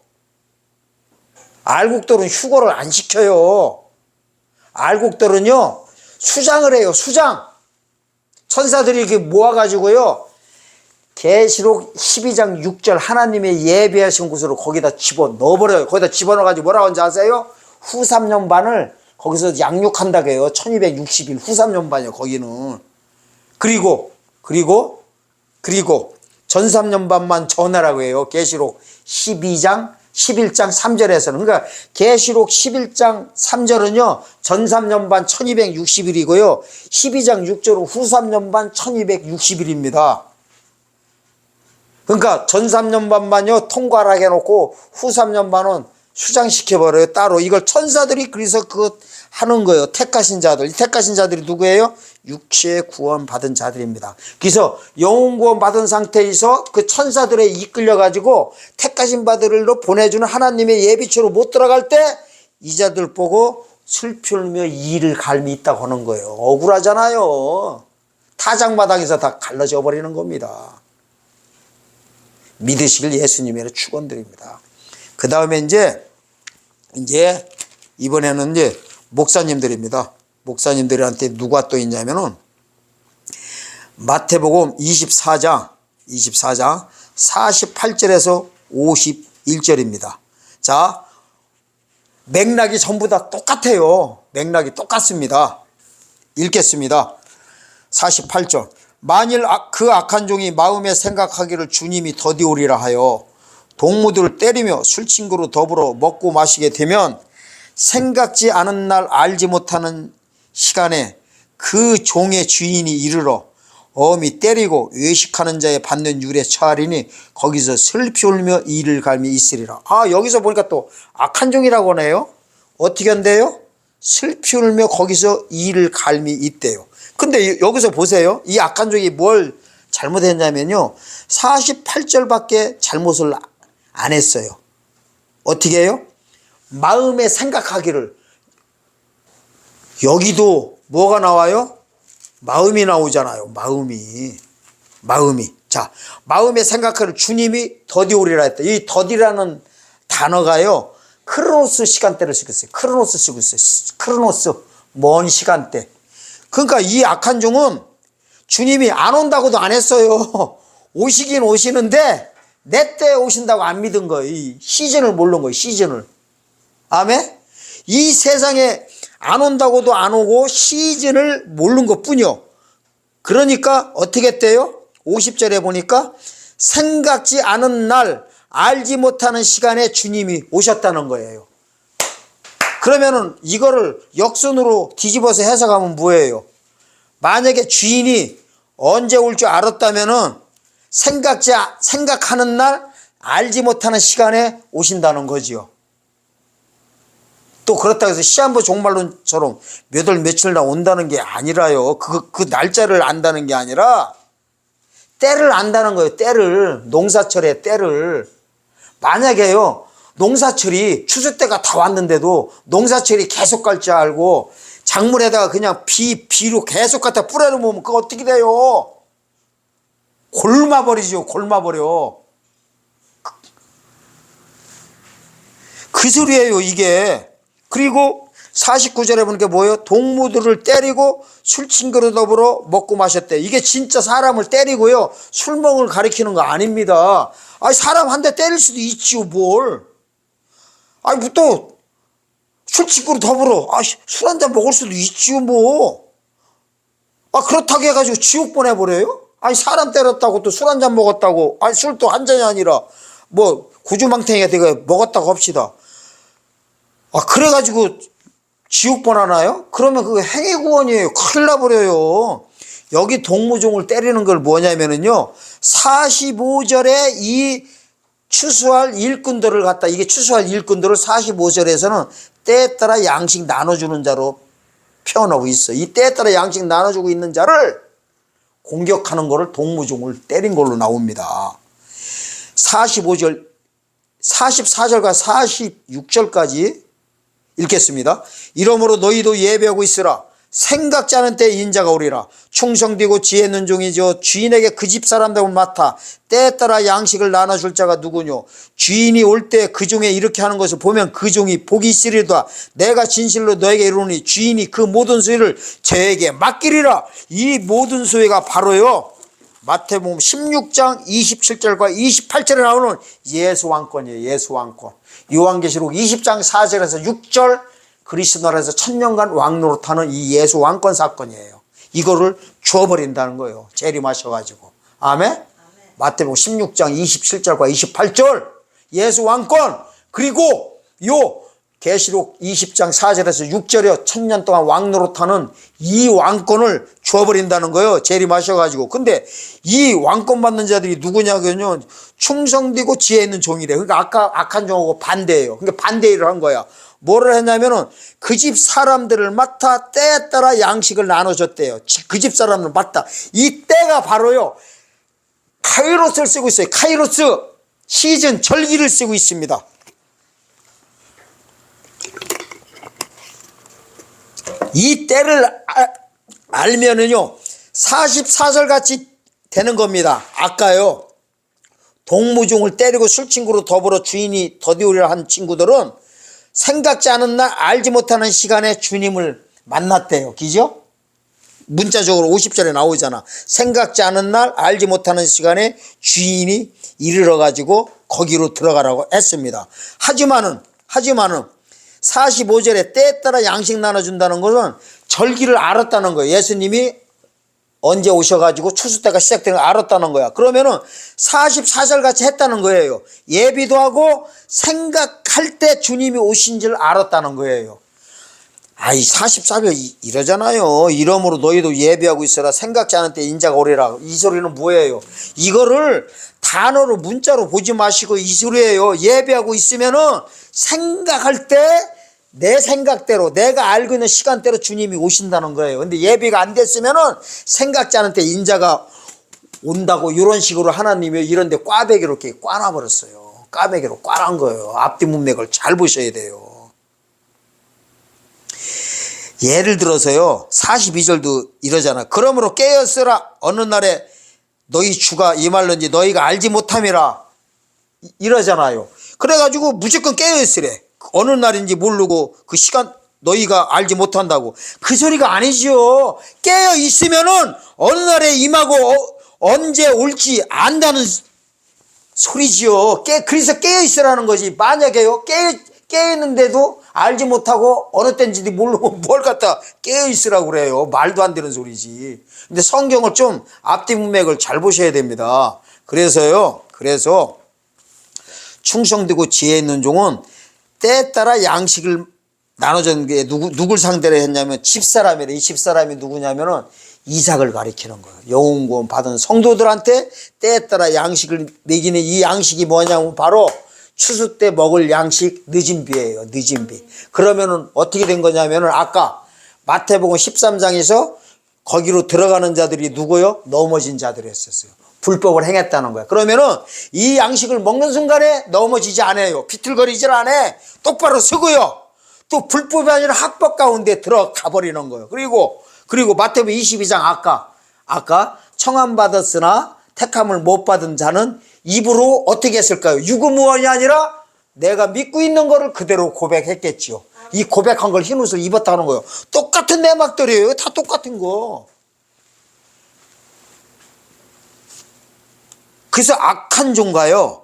알곡들은 휴거를 안 시켜요. 알곡들은요 수장을 해요. 수장. 천사들이 이렇게 모아가지고요. 계시록 12장 6절 하나님의 예비하신 곳으로 거기다 집어넣어버려요. 거기다 집어넣어가지고 뭐라고 하는지 아세요? 후 3년 반을 거기서 양육한다고 해요. 1260일 후 3년 반이에요. 거기는. 그리고 전 3년 반만 전하라고 해요. 계시록 11장 3절에서는. 그러니까 계시록 11장 3절은요. 전 3년 반 1260일이고요. 12장 6절은 후 3년 반 1260일입니다. 그러니까 전 3년 반만요 통과를 해놓고 후 3년 반은 수장시켜버려요. 따로. 이걸 천사들이 그래서 그거 하는 거예요. 택하신 자들. 이 택하신 자들이 누구예요? 육체의 구원 받은 자들입니다. 그래서 영혼 구원 받은 상태에서 그 천사들에 이끌려 가지고 택하신 바들로 보내주는 하나님의 예비처로 못 들어갈 때 이 자들 보고 슬피 울며 이를 갈미 있다고 하는 거예요. 억울하잖아요. 타작마당에서 다 갈라져 버리는 겁니다. 믿으시길 예수님의 축원드립니다. 그 다음에 이제 이번에는 이제 목사님들입니다. 목사님들한테 누가 또 있냐면은 마태복음 24장 48절에서 51절입니다. 자, 맥락이 전부 다 똑같아요. 맥락이 똑같습니다. 읽겠습니다. 48절. 만일 그 악한 종이 마음에 생각하기를 주님이 더디오리라 하여 동무들을 때리며 술친구로 더불어 먹고 마시게 되면 생각지 않은 날 알지 못하는 시간에 그 종의 주인이 이르러 엄히 때리고 외식하는 자의 받는 율에 처하리니 거기서 슬피 울며 이를 갈미 있으리라. 아, 여기서 보니까 또 악한 종이라고 하네요. 어떻게 한대요? 슬피 울며 거기서 이를 갈미 있대요. 근데 여기서 보세요. 이 악한 종이 뭘 잘못했냐면요. 48절밖에 잘못을 안 했어요. 어떻게 해요? 마음에 생각하기를. 여기도 뭐가 나와요? 마음이 나오잖아요. 마음이. 자, 마음에 생각하기를 주님이 더디오리라 했다. 이 더디라는 단어가요. 크로노스 시간대를 쓰고 있어요. 크로노스 쓰고 있어요. 크로노스. 먼 시간대. 그러니까 이 악한 종은 주님이 안 온다고도 안 했어요. 오시긴 오시는데 내 때 오신다고 안 믿은 거예요. 이 시즌을 모르는 거예요. 시즌을. 아멘? 이 세상에 안 온다고도 안 오고 시즌을 모르는 것뿐이요. 그러니까 어떻게 했대요? 50절에 보니까 생각지 않은 날 알지 못하는 시간에 주님이 오셨다는 거예요. 그러면은 이거를 역순으로 뒤집어서 해석하면 뭐예요? 만약에 주인이 언제 올 줄 알았다면은 생각하는 날 알지 못하는 시간에 오신다는 거지요. 또 그렇다고 해서 시한부 종말론처럼 몇 월 며칠 날 온다는 게 아니라요. 그 날짜를 안다는 게 아니라 때를 안다는 거예요. 때를. 농사철의 때를. 만약에요, 농사철이 추수 때가 다 왔는데도 농사철이 계속 갈 줄 알고 작물에다가 그냥 비로 계속 갖다 뿌려놓으면 그거 어떻게 돼요? 골마버리죠. 골마버려. 그 소리예요, 이게. 그리고 49절에 보니까 뭐예요? 동무들을 때리고 술친구로 더불어 먹고 마셨대. 이게 진짜 사람을 때리고요, 술먹을 가리키는 거 아닙니다. 아니, 사람 한 대 때릴 수도 있지요, 뭘. 아니, 또 술친구로 더불어 술 한 잔 먹을 수도 있지요, 뭐. 그렇다고 해가지고 지옥 보내버려요? 아니, 사람 때렸다고 또 술 한 잔 먹었다고, 아니, 술도 한 잔이 아니라 뭐 구주망탱이가 되게 먹었다고 합시다. 그래가지고 지옥 보내나요? 그러면 그거 행위구원이에요. 큰일 나버려요. 여기 동무종을 때리는 걸 뭐냐면은요, 45절에 이 추수할 일꾼들을 갖다, 이게 추수할 일꾼들을 45절에서는 때에 따라 양식 나눠주는 자로 표현하고 있어. 이 때에 따라 양식 나눠주고 있는 자를 공격하는 거를 동무종을 때린 걸로 나옵니다. 45절, 44절과 46절까지 읽겠습니다. 이러므로 너희도 예배하고 있으라. 생각지 않은 때에 인자가 오리라. 충성되고 지혜 있는 종이죠. 주인에게 그 집 사람들을 맡아 때에 따라 양식을 나눠줄 자가 누구뇨. 주인이 올 때 그 종에 이렇게 하는 것을 보면 그 종이 복이 있으리로다. 내가 진실로 너에게 이르노니 주인이 그 모든 소유를 저에게 맡기리라. 이 모든 소유가 바로요, 마태복음 16장 27절과 28절에 나오는 예수왕권이에요. 예수왕권. 요한계시록 20장 4절에서 6절 그리스 나라에서 1000년간 왕노릇하는 이 예수왕권 사건이에요. 이거를 줘버린다는 거예요. 재림하셔가지고. 아멘? 마태복음 16장 27절과 28절 예수왕권. 그리고 요 계시록 20장 4절에서 6절에 1000년 동안 왕노릇하는 이 왕권을 줘버린다는 거예요. 재림하셔가지고. 근데 이 왕권 받는 자들이 누구냐면요, 충성되고 지혜 있는 종이래요. 그러니까 아까 악한 종하고 반대예요. 그러니까 반대 일을 한 거야. 뭐를 했냐면은 그 집 사람들을 맡아 때에 따라 양식을 나눠줬대요. 그 집 사람을 맡아. 이 때가 바로요, 카이로스를 쓰고 있어요. 카이로스. 시즌, 절기를 쓰고 있습니다. 이 때를 알면은요, 44절 같이 되는 겁니다. 아까요, 동무종을 때리고 술친구로 더불어 주인이 더디오리라 한 친구들은 생각지 않은 날, 알지 못하는 시간에 주님을 만났대요. 그죠? 문자적으로 50절에 나오잖아. 생각지 않은 날, 알지 못하는 시간에 주인이 이르러 가지고 거기로 들어가라고 했습니다. 하지만은 45절에 때에 따라 양식 나눠준다는 것은 절기를 알았다는 거예요. 예수님이 언제 오셔가지고 추수 때가 시작되는 걸 알았다는 거야. 그러면은 44절 같이 했다는 거예요. 예비도 하고 생각할 때 주님이 오신 줄 알았다는 거예요. 44절 이러잖아요. 이러므로 너희도 예비하고 있어라. 생각지 않은 때 인자가 오리라. 이 소리는 뭐예요? 이거를 단어로 문자로 보지 마시고 이 소리예요. 예비하고 있으면은 생각할 때 내 생각대로, 내가 알고 있는 시간대로 주님이 오신다는 거예요. 근데 예비가 안 됐으면은 생각지 않은 때 인자가 온다고 이런 식으로 하나님이 이런데 꽈배기로 이렇게 꽈놔버렸어요. 꽈배기로 꽈난 거예요. 앞뒤 문맥을 잘 보셔야 돼요. 예를 들어서요, 42절도 이러잖아. 그러므로 깨었으라. 어느 날에 너희 주가 임할는지 너희가 알지 못함이라. 이러잖아요. 그래가지고 무조건 깨어있으래. 어느 날인지 모르고 그 시간 너희가 알지 못한다고. 그 소리가 아니지요. 깨어 있으면은 어느 날에 임하고 언제 올지 안다는 소리지요. 그래서 깨어 있으라는 거지. 만약에요, 깨어 있는데도 알지 못하고 어느 때인지도 모르고 뭘 갖다 깨어 있으라고 그래요. 말도 안 되는 소리지. 근데 성경을 좀 앞뒤 문맥을 잘 보셔야 됩니다. 그래서 충성되고 지혜 있는 종은 때에 따라 양식을 나눠주는 게 누굴 상대로 했냐면 집사람이래. 이 집사람이 누구냐면은 이삭을 가리키는 거예요. 영혼구원 받은 성도들한테 때에 따라 양식을 먹이는 이 양식이 뭐냐면 바로 추수 때 먹을 양식 늦은 비예요. 늦은 비. 그러면은 어떻게 된 거냐면은 아까 마태복음 13장에서 거기로 들어가는 자들이 누구요? 넘어진 자들이었어요. 불법을 행했다는 거야. 그러면은 이 양식을 먹는 순간에 넘어지지 않아요. 비틀거리질 않아. 똑바로 서고요. 또 불법이 아니라 합법 가운데 들어가 버리는 거예요. 그리고 마태복음 22장 아까 청함받았으나 택함을 못 받은 자는 입으로 어떻게 했을까요? 유구무원이 아니라 내가 믿고 있는 거를 그대로 고백했겠지요. 이 고백한 걸 흰옷을 입었다는 거예요. 똑같은 내막들이에요. 다 똑같은 거. 그래서 악한 종가요,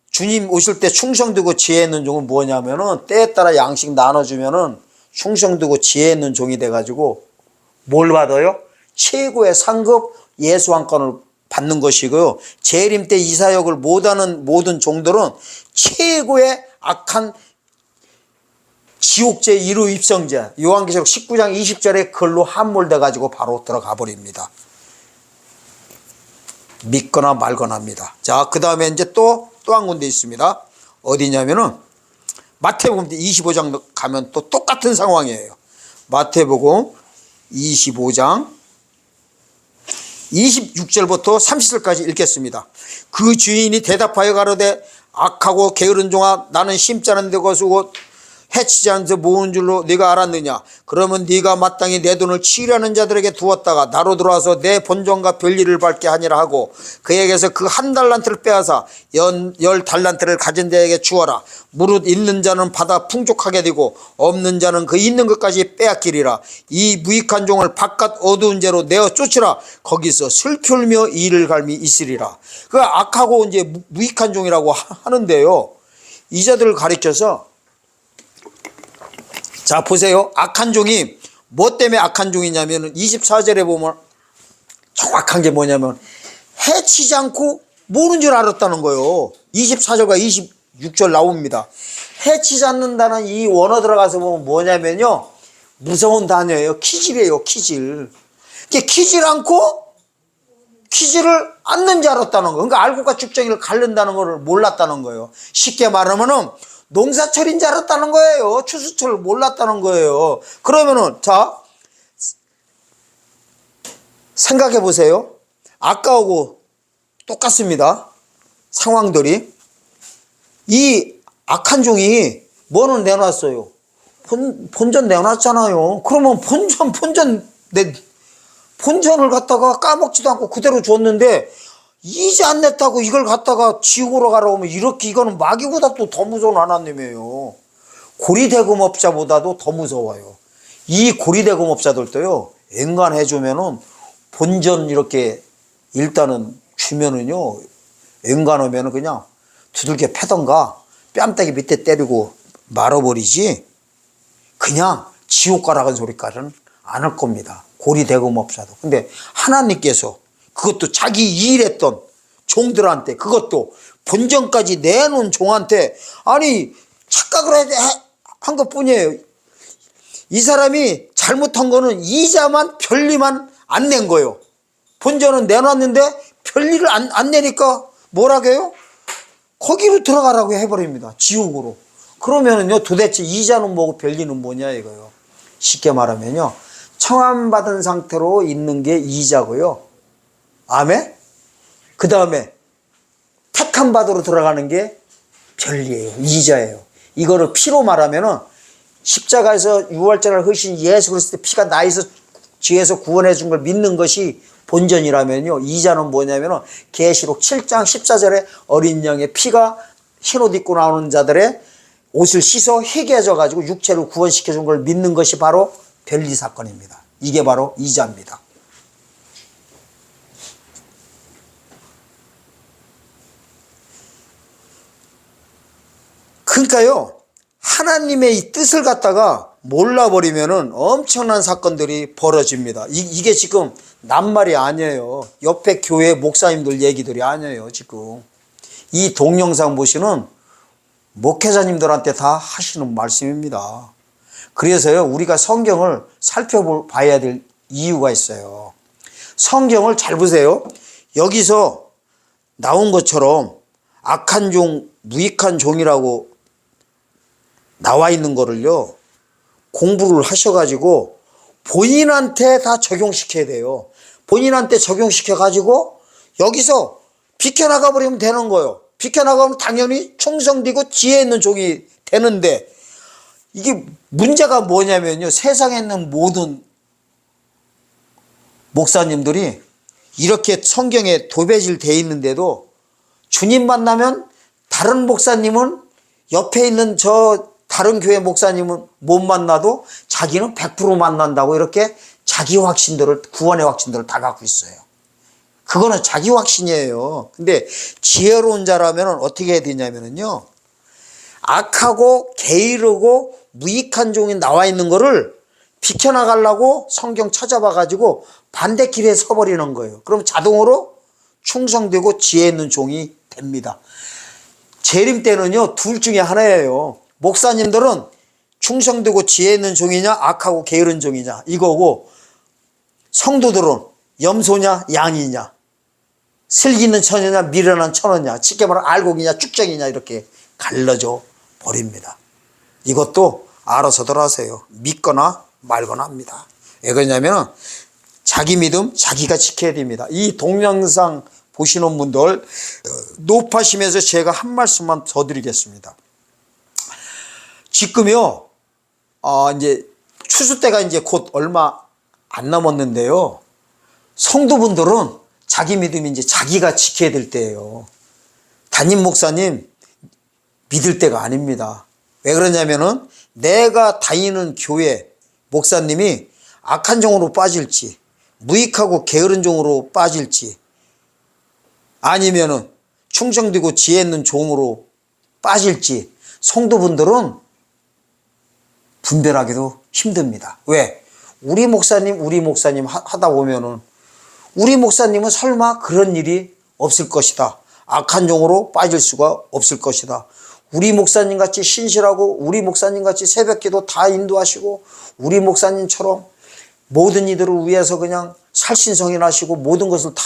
주님 오실 때 충성되고 지혜 있는 종은 뭐냐면은 때에 따라 양식 나눠주면은 충성되고 지혜 있는 종이 돼가지고 뭘 받아요? 최고의 상급 예수 한 건을 받는 것이고요. 재림 때 이 사역을 못하는 모든 종들은 최고의 악한 지옥제 1호 입성자, 요한계시록 19장 20절에 글로 함몰돼 가지고 바로 들어가 버립니다. 믿거나 말거나 합니다. 자, 그 다음에 이제 또 한 군데 있습니다. 어디냐면은 마태복음 25장 가면 또 똑같은 상황이에요. 마태복음 25장 26절부터 30절까지 읽겠습니다. 그 주인이 대답하여 가로되 악하고 게으른 종아, 나는 심지 않은 데 거수고 해치지 않은 데 모은 줄로 네가 알았느냐? 그러면 네가 마땅히 내 돈을 치려는 자들에게 두었다가 나로 들어와서 내 본전과 별일을 밟게 하니라 하고 그에게서 그 한 달란트를 빼앗아 10달란트를 가진 자에게 주어라. 무릇 있는 자는 받아 풍족하게 되고 없는 자는 그 있는 것까지 빼앗기리라. 이 무익한 종을 바깥 어두운 데로 내어 쫓으라. 거기서 슬피 울며 이를 갈미 있으리라. 그 악하고 이제 무익한 종이라고 하는데요, 이 자들을 가리켜서, 자 보세요. 악한 종이 뭐 때문에 악한 종이냐면 24절에 보면 정확한 게 뭐냐면 해치지 않고 모르는 줄 알았다는 거예요. 24절과 26절 나옵니다. 해치지 않는다는 이 원어 들어가서 보면 뭐냐면요, 무서운 단어예요. 키질이에요. 키질. 키질 않고 키질을 않는 줄 알았다는 거예요. 그러니까 알곡과 죽정이를 가른다는 걸 몰랐다는 거예요. 쉽게 말하면은 농사철인 줄 알았다는 거예요. 추수철을 몰랐다는 거예요. 그러면은 자 생각해 보세요. 아까하고 똑같습니다. 상황들이. 이 악한 종이 뭐는 내놨어요? 본전 내놨잖아요. 그러면 본전을 갖다가 까먹지도 않고 그대로 줬는데 이제 안 냈다고 이걸 갖다가 지옥으로 가라고 하면 이거는 마귀보다 또 더 무서운 하나님이에요. 고리대금업자보다도 더 무서워요. 이 고리대금업자들도요, 앵간해주면은 본전 이렇게 일단은 주면은요, 앵간하면은 그냥 두들겨 패던가 뺨때기 밑에 때리고 말아버리지 그냥 지옥 가라는 소리까지는 안 할 겁니다. 고리대금업자도. 근데 하나님께서 그것도 자기 일했던 종들한테, 그것도 본전까지 내놓은 종한테, 아니 착각을 한 것뿐이에요. 이 사람이 잘못한 거는 이자만 별리만 안 낸 거예요. 본전은 내놨는데 별리를 안 내니까 뭐라고 해요? 거기로 들어가라고 해버립니다. 지옥으로. 그러면은요, 도대체 이자는 뭐고 별리는 뭐냐 이거요. 쉽게 말하면요, 청함받은 상태로 있는 게 이자고요. 아멘? 그 다음에 택함 받으러 들어가는 게 별리예요. 이자예요. 이거를 피로 말하면은 십자가에서 유월절을 하신 예수 그리스도의 피가 나에서 죄에서 구원해 준 걸 믿는 것이 본전이라면요, 이자는 뭐냐면은 계시록 7장 14절에 어린 양의 피가 흰옷 입고 나오는 자들의 옷을 씻어 회개져 가지고 육체를 구원시켜 준 걸 믿는 것이 바로 별리 사건입니다. 이게 바로 이자입니다. 그러니까요, 하나님의 이 뜻을 갖다가 몰라버리면은 엄청난 사건들이 벌어집니다. 이게 지금 낱말이 아니에요. 옆에 교회 목사님들 얘기들이 아니에요. 지금 이 동영상 보시는 목회자님들한테 다 하시는 말씀입니다. 그래서요, 우리가 성경을 살펴봐야 될 이유가 있어요. 성경을 잘 보세요. 여기서 나온 것처럼 악한 종, 무익한 종이라고 나와 있는 거를요, 공부를 하셔가지고 본인한테 다 적용시켜야 돼요. 본인한테 적용시켜가지고 여기서 비켜나가 버리면 되는 거예요. 비켜나가면 당연히 충성되고 지혜 있는 종이 되는데, 이게 문제가 뭐냐면요. 세상에 있는 모든 목사님들이 이렇게 성경에 도배질 돼 있는데도 주님 만나면 다른 목사님은, 옆에 있는 저 다른 교회 목사님은 못 만나도 자기는 100% 만난다고 이렇게 자기 확신들을, 구원의 확신들을 다 갖고 있어요. 그거는 자기 확신이에요. 근데 지혜로운 자라면 어떻게 해야 되냐면요, 악하고 게으르고 무익한 종이 나와 있는 거를 비켜나가려고 성경 찾아봐 가지고 반대길에 서버리는 거예요. 그럼 자동으로 충성되고 지혜 있는 종이 됩니다. 재림 때는요, 둘 중에 하나예요. 목사님들은 충성되고 지혜 있는 종이냐, 악하고 게으른 종이냐, 이거고, 성도들은 염소냐 양이냐, 슬기 있는 처녀냐 미련한 처녀냐, 쉽게 말하면 알곡이냐 쭉정이냐, 이렇게 갈라져 버립니다. 이것도 알아서들 하세요. 믿거나 말거나 합니다. 왜 그러냐면 자기 믿음 자기가 지켜야 됩니다. 이 동영상 보시는 분들 높아심에서 제가 한 말씀만 더 드리겠습니다. 지금요, 이제 추수 때가 이제 곧 얼마 안 남았는데요, 성도분들은 자기 믿음이 이제 자기가 지켜야 될 때예요. 담임 목사님 믿을 때가 아닙니다. 왜 그러냐면은 내가 다니는 교회 목사님이 악한 종으로 빠질지, 무익하고 게으른 종으로 빠질지, 아니면은 충성되고 지혜 있는 종으로 빠질지 성도분들은 분별하기도 힘듭니다. 왜? 우리 목사님 하다 보면은 우리 목사님은 설마 그런 일이 없을 것이다, 악한 종으로 빠질 수가 없을 것이다, 우리 목사님 같이 신실하고 우리 목사님 같이 새벽기도 다 인도하시고 우리 목사님처럼 모든 이들을 위해서 그냥 살신성인하시고 모든 것을 다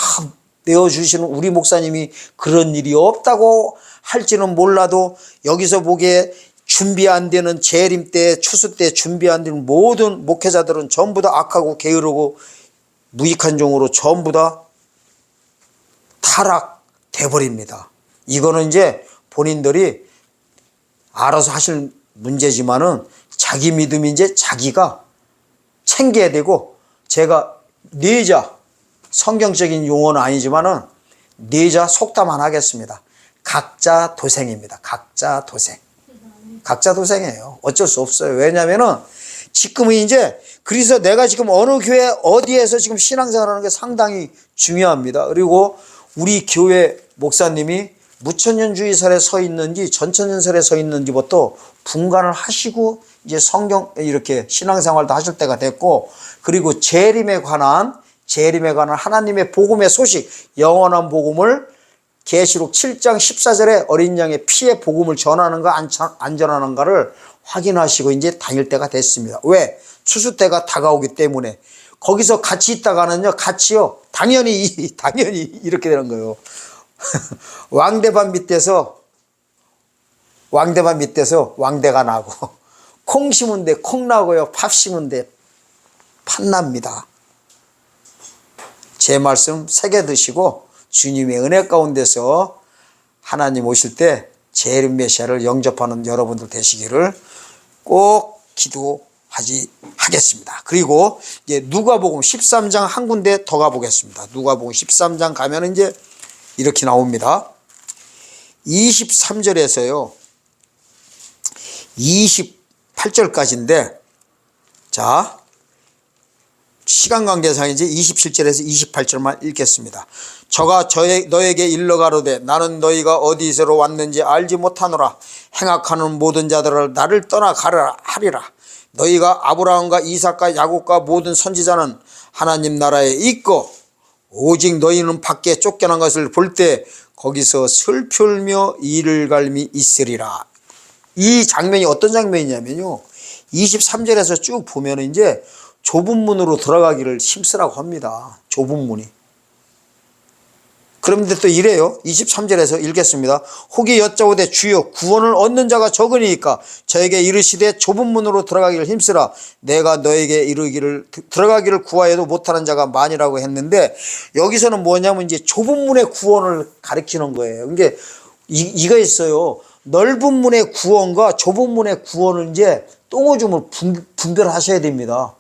내어주시는 우리 목사님이 그런 일이 없다고 할지는 몰라도, 여기서 보기에 준비 안 되는 재림 때, 추수 때 준비 안 되는 모든 목회자들은 전부 다 악하고 게으르고 무익한 종으로 전부 다 타락돼 버립니다. 이거는 이제 본인들이 알아서 하실 문제지만은 자기 믿음이 이제 자기가 챙겨야 되고, 제가 뇌자, 성경적인 용어는 아니지만은 뇌자 속담만 하겠습니다. 각자 도생입니다. 각자 도생. 각자 도생이에요. 어쩔 수 없어요. 왜냐면은 지금은 이제, 그래서 내가 지금 어느 교회 어디에서 지금 신앙생활 하는 게 상당히 중요합니다. 그리고 우리 교회 목사님이 무천년주의설에 서 있는지 전천년설에 서 있는지부터 분간을 하시고 이제 성경 이렇게 신앙생활도 하실 때가 됐고, 그리고 재림에 관한 하나님의 복음의 소식, 영원한 복음을 계시록 7장 14절에 어린 양의 피의 복음을 전하는가 안 전하는가를 확인하시고 이제 다닐 때가 됐습니다. 왜? 추수 때가 다가오기 때문에. 거기서 같이 있다가는요, 같이요, 당연히 이렇게 되는 거예요. 왕대반 밑에서 왕대가 나고, 콩 심은 데 콩 나고요, 팥 심은 데 팥 납니다. 제 말씀 새겨 드시고 주님의 은혜 가운데서 하나님 오실 때 재림 메시아를 영접하는 여러분들 되시기를 꼭 기도하겠습니다. 그리고 이제 누가복음 13장 한 군데 더 가보겠습니다. 누가복음 13장 가면 이제 이렇게 나옵니다. 23절에서요 28절까지인데, 자, 시간 관계상 이제 27절에서 28절만 읽겠습니다. 저가 너에게 일러 가로되 나는 너희가 어디서로 왔는지 알지 못하노라. 행악하는 모든 자들을 나를 떠나 가라 하리라. 너희가 아브라함과 이삭과 야곱과 모든 선지자는 하나님 나라에 있고, 오직 너희는 밖에 쫓겨난 것을 볼 때 거기서 슬피 울며 이를 갈미 있으리라. 이 장면이 어떤 장면이냐면요, 23절에서 쭉 보면 이제 좁은 문으로 들어가기를 힘쓰라고 합니다. 좁은 문이. 그런데 또 이래요. 23절에서 읽겠습니다. 혹이 여짜오되 주여 구원을 얻는 자가 적으니까 저에게 이르시되 좁은 문으로 들어가기를 힘쓰라. 내가 너에게 이르기를 들어가기를 구하여도 못하는 자가 많이라고 했는데, 여기서는 뭐냐면 이제 좁은 문의 구원을 가리키는 거예요. 이게 이거 있어요. 넓은 문의 구원과 좁은 문의 구원을 이제 똥오줌을 분별하셔야 됩니다.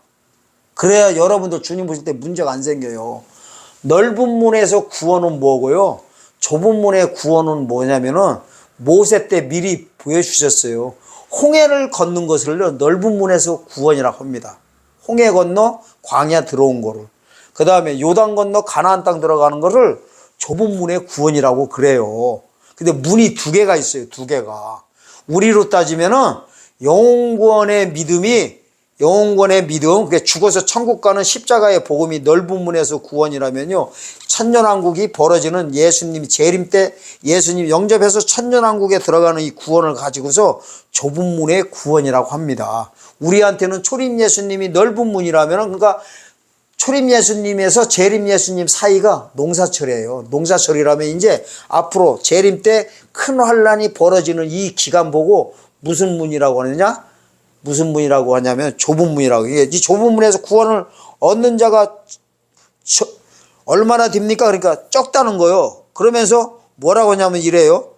그래야 여러분들 주님 보실 때 문제가 안 생겨요. 넓은 문에서 구원은 뭐고요? 좁은 문의 구원은 뭐냐면은 모세 때 미리 보여주셨어요. 홍해를 걷는 것을 넓은 문에서 구원이라고 합니다. 홍해 건너 광야 들어온 거를. 그 다음에 요단 건너 가나안 땅 들어가는 거를 좁은 문의 구원이라고 그래요. 근데 문이 두 개가 있어요. 두 개가. 우리로 따지면은 영원의 믿음이, 영원의 믿음, 그게 죽어서 천국 가는 십자가의 복음이 넓은 문에서 구원이라면요, 천년왕국이 벌어지는 예수님이 재림 때 예수님 영접해서 천년왕국에 들어가는 이 구원을 가지고서 좁은 문의 구원이라고 합니다. 우리한테는 초림 예수님이 넓은 문이라면, 그러니까 초림 예수님에서 재림 예수님 사이가 농사철이에요. 농사철이라면 이제 앞으로 재림 때 큰 환란이 벌어지는 이 기간 보고 무슨 문이라고 하느냐? 무슨 문이라고 하냐면 좁은 문이라고. 이 좁은 문에서 구원을 얻는 자가 얼마나 됩니까? 그러니까 적다는 거요. 그러면서 뭐라고 하냐면 이래요.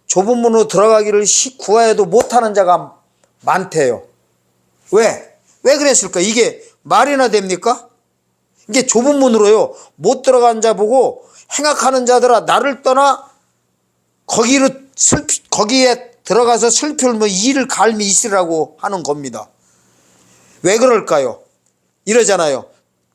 좁은 문으로 들어가기를 구하여도 못하는 자가 많대요. 왜? 왜 그랬을까? 이게 말이나 됩니까? 이게 좁은 문으로요, 못 들어간 자 보고 행악하는 자들아 나를 떠나 거기에 들어가서 슬피 울며 이를 갈미 있으라고 하는 겁니다. 왜 그럴까요? 이러잖아요.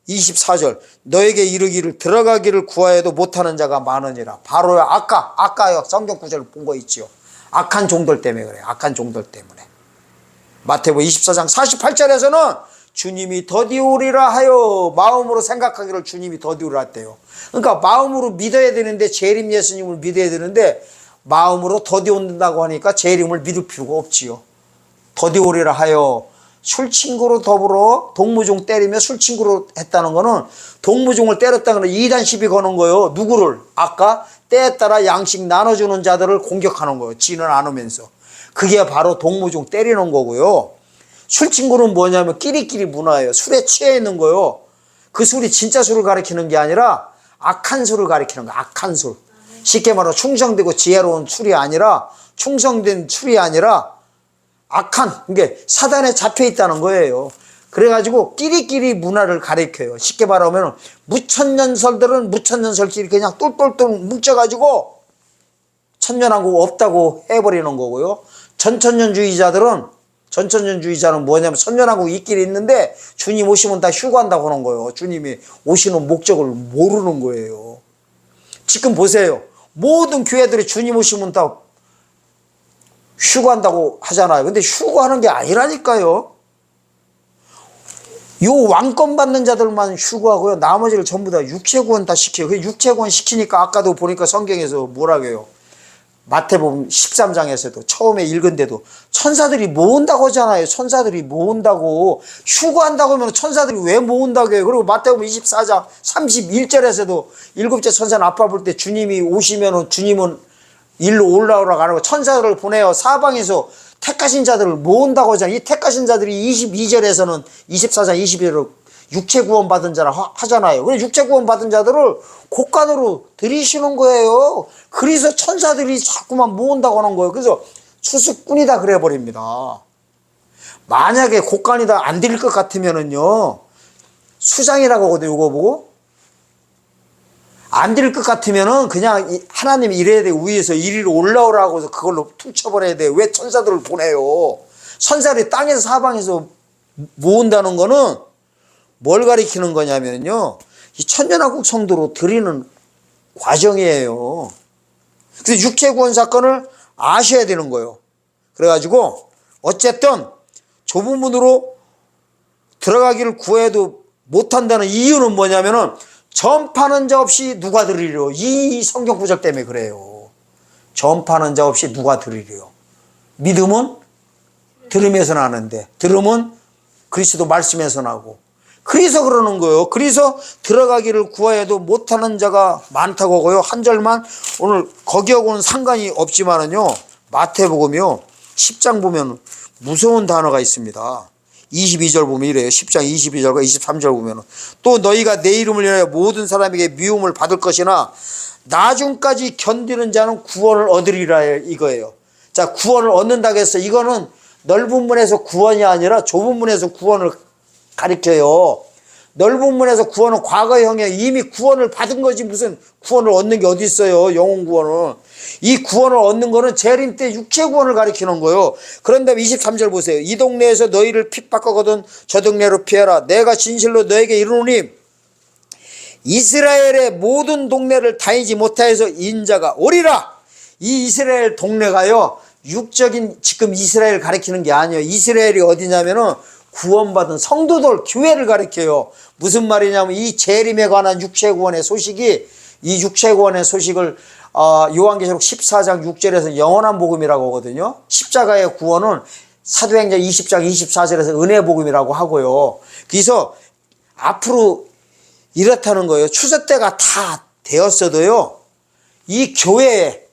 24절 너에게 이르기를 들어가기를 구하여도 못하는 자가 많으니라. 바로 아까 성경 구절을 본 거 있지요. 악한 종들 때문에 그래요. 악한 종들 때문에. 마태복음 24장 48절에서는 주님이 더디오리라 하여 마음으로 생각하기를 주님이 더디오리라 했대요. 그러니까 마음으로 믿어야 되는데, 재림 예수님을 믿어야 되는데 마음으로 더디온다고 하니까 재림을 믿을 필요가 없지요. 더디오리라 하여, 술친구로 더불어 동무종 때리며 술친구로 했다는 거는, 동무종을 때렸다는 건 이단 시비 거는 거예요. 누구를? 아까 때에 따라 양식 나눠주는 자들을 공격하는 거예요. 지는 않으면서. 그게 바로 동무종 때리는 거고요. 술친구는 뭐냐면 끼리끼리 문화예요. 술에 취해 있는 거예요. 그 술이 진짜 술을 가리키는 게 아니라 악한 술을 가리키는 거예요. 악한 술. 쉽게 말하면 충성되고 지혜로운 술이 아니라, 충성된 술이 아니라 악한, 이게 사단에 잡혀 있다는 거예요. 그래가지고 끼리끼리 문화를 가리켜요. 쉽게 말하면 무천년설들은 무천년설끼리 그냥 똘똘똘 뭉쳐가지고 천년왕국 없다고 해버리는 거고요. 전천년주의자는 뭐냐면 천년왕국 있긴 있는데 주님 오시면 다 휴가한다고 하는 거예요. 주님이 오시는 목적을 모르는 거예요. 지금 보세요. 모든 교회들이 주님 오시면 다 휴가한다고 하잖아요. 근데 휴가하는 게 아니라니까요. 요 왕권 받는 자들만 휴가하고요, 나머지를 전부 다 육체구원 다 시켜요. 그 육체구원 시키니까 아까도 보니까 성경에서 뭐라고 해요. 마태복음 13장에서도 처음에 읽은데도 천사들이 모은다고 하잖아요. 천사들이 모은다고. 휴거한다고 하면 천사들이 왜 모은다고 해요. 그리고 마태복음 24장 31절에서도 일곱째 천사는 아빠 볼 때 주님이 오시면 주님은 일로 올라오라고 하는 거, 천사들을 보내요. 사방에서 택하신 자들을 모은다고 하잖아요. 이 택하신 자들이 22절에서는 24장 22절로 육체 구원 받은 자라 하잖아요. 그래서 육체 구원 받은 자들을 곡간으로 들이시는 거예요. 그래서 천사들이 자꾸만 모은다고 하는 거예요. 그래서 수수꾼이다 그래 버립니다. 만약에 곡간이다 안 드릴 것 같으면은요, 수장이라고 하거든요. 이거 보고 안 드릴 것 같으면은 그냥 하나님이 이래야 돼. 위에서 이리로 올라오라고 해서 그걸로 퉁쳐버려야 돼. 왜 천사들을 보내요? 천사들이 땅에서 사방에서 모은다는 거는 뭘 가리키는 거냐면요, 이 천년왕국 성도로 드리는 과정이에요. 그래서 육체구원 사건을 아셔야 되는 거예요. 그래가지고 어쨌든 좁은 문으로 들어가기를 구해도 못한다는 이유는 뭐냐면은 전파하는 자 없이 누가 들으리요. 이 성경 구절 때문에 그래요. 전파하는 자 없이 누가 들으리요. 믿음은 들음에서 나는데, 들음은 그리스도 말씀에서 나고, 그래서 그러는 거예요. 그래서 들어가기를 구하여도 못하는 자가 많다고 하고요. 한 절만 오늘 거기하고는 상관이 없지만은요. 마태복음이요. 10장 보면 무서운 단어가 있습니다. 22절 보면 이래요. 10장 22절과 23절 보면은 또 너희가 내 이름을 위하여 모든 사람에게 미움을 받을 것이나 나중까지 견디는 자는 구원을 얻으리라 이거예요. 자, 구원을 얻는다고 해서 이거는 넓은 문에서 구원이 아니라 좁은 문에서 구원을 가리켜요. 넓은 문에서 구원은 과거형이에요. 이미 구원을 받은 거지 무슨 구원을 얻는 게 어디 있어요. 영혼 구원은. 이 구원을 얻는 거는 재림 때 육체 구원을 가리키는 거예요. 그런데 23절 보세요. 이 동네에서 너희를 핍박하거든 저 동네로 피하라. 내가 진실로 너에게 이르노니 이스라엘의 모든 동네를 다니지 못하여서 인자가 오리라. 이 이스라엘 동네가요. 육적인 지금 이스라엘 가리키는 게 아니에요. 이스라엘이 어디냐면은 구원받은 성도들 교회를 가리켜요. 무슨 말이냐면 이 재림에 관한 육체 구원의 소식이 이 육체 구원의 소식을 요한계시록 14장 6절에서 영원한 복음이라고 하거든요. 십자가의 구원은 사도행전 20장 24절에서 은혜 복음이라고 하고요. 그래서 앞으로 이렇다는 거예요. 추수 때가 다 되었어도요. 이 교회에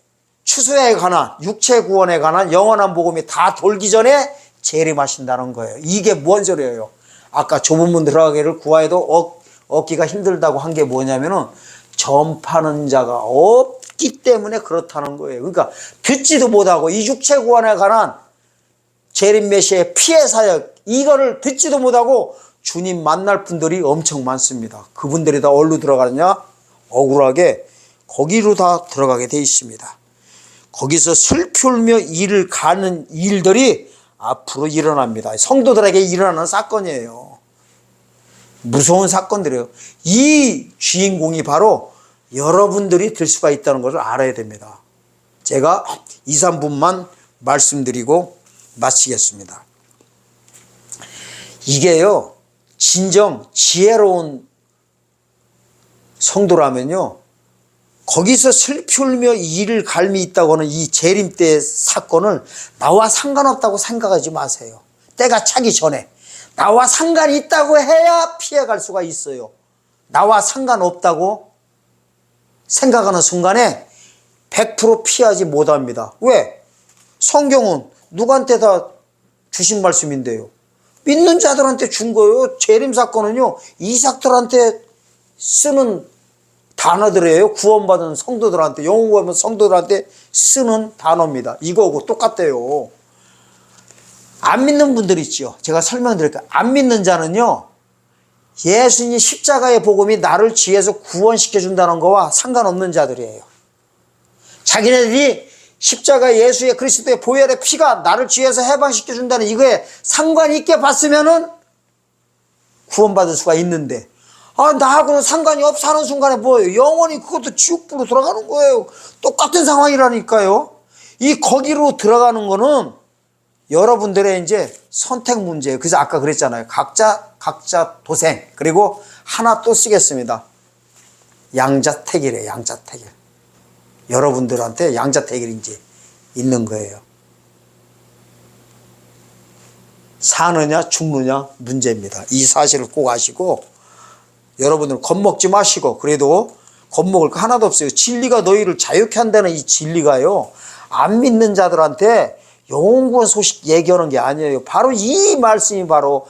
추수에 관한 육체 구원에 관한 영원한 복음이 다 돌기 전에 재림하신다는 거예요. 이게 뭔 소리예요? 아까 좁은 문 들어가기를 구하여도 얻기가 힘들다고 한 게 뭐냐면은 전파하는 자가 없기 때문에 그렇다는 거예요. 그러니까 듣지도 못하고 이 육체 구원에 관한 재림 메시아의 피해 사역 이거를 듣지도 못하고 주님 만날 분들이 엄청 많습니다. 그분들이 다 어디로 들어가느냐? 억울하게 거기로 다 들어가게 돼 있습니다. 거기서 슬피 울며 일을 가는 일들이 앞으로 일어납니다. 성도들에게 일어나는 사건이에요. 무서운 사건들이에요. 이 주인공이 바로 여러분들이 될 수가 있다는 것을 알아야 됩니다. 제가 2, 3분만 말씀드리고 마치겠습니다. 이게요, 진정 지혜로운 성도라면요, 거기서 슬피 울며 이를 갈미 있다고 하는 이 재림 때 사건을 나와 상관없다고 생각하지 마세요. 때가 차기 전에 나와 상관이 있다고 해야 피해갈 수가 있어요. 나와 상관없다고 생각하는 순간에 100% 피하지 못합니다. 왜? 성경은 누구한테 다 주신 말씀인데요. 믿는 자들한테 준 거예요. 재림 사건은요, 이삭들한테 쓰는 단어들이에요. 구원받은 성도들한테, 영혼 구원받은 성도들한테 쓰는 단어입니다. 이거하고 똑같대요. 안 믿는 분들 있죠. 제가 설명드릴게요. 안 믿는 자는요, 예수님 십자가의 복음이 나를 지혜에서 구원시켜준다는 거와 상관없는 자들이에요. 자기네들이 십자가 예수의 그리스도의 보혈의 피가 나를 지혜에서 해방시켜준다는 이거에 상관이 있게 봤으면은 구원받을 수가 있는데, 나하고는 상관이 없어 하는 순간에 뭐예요? 영원히 그것도 지옥불로 들어가는 거예요. 똑같은 상황이라니까요. 이 거기로 들어가는 거는 여러분들의 이제 선택 문제예요. 그래서 아까 그랬잖아요. 각자 도생. 그리고 하나 또 쓰겠습니다. 양자택일이에요. 양자택일. 여러분들한테 양자택일이 이제 있는 거예요. 사느냐 죽느냐 문제입니다. 이 사실을 꼭 아시고 여러분들 겁먹지 마시고, 그래도 겁먹을 거 하나도 없어요. 진리가 너희를 자유케 한다는 이 진리가요, 안 믿는 자들한테 영원구원 소식 얘기하는 게 아니에요. 바로 이 말씀이 바로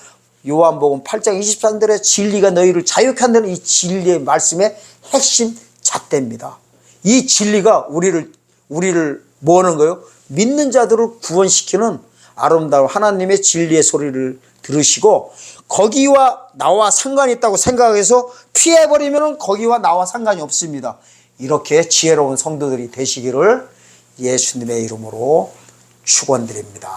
요한복음 8장 23절에 진리가 너희를 자유케 한다는 이 진리의 말씀의 핵심 잣대입니다. 이 진리가 우리를 뭐 하는 거예요? 믿는 자들을 구원시키는 아름다운 하나님의 진리의 소리를 들으시고, 거기와 나와 상관이 있다고 생각해서 피해버리면 거기와 나와 상관이 없습니다. 이렇게 지혜로운 성도들이 되시기를 예수님의 이름으로 축원드립니다.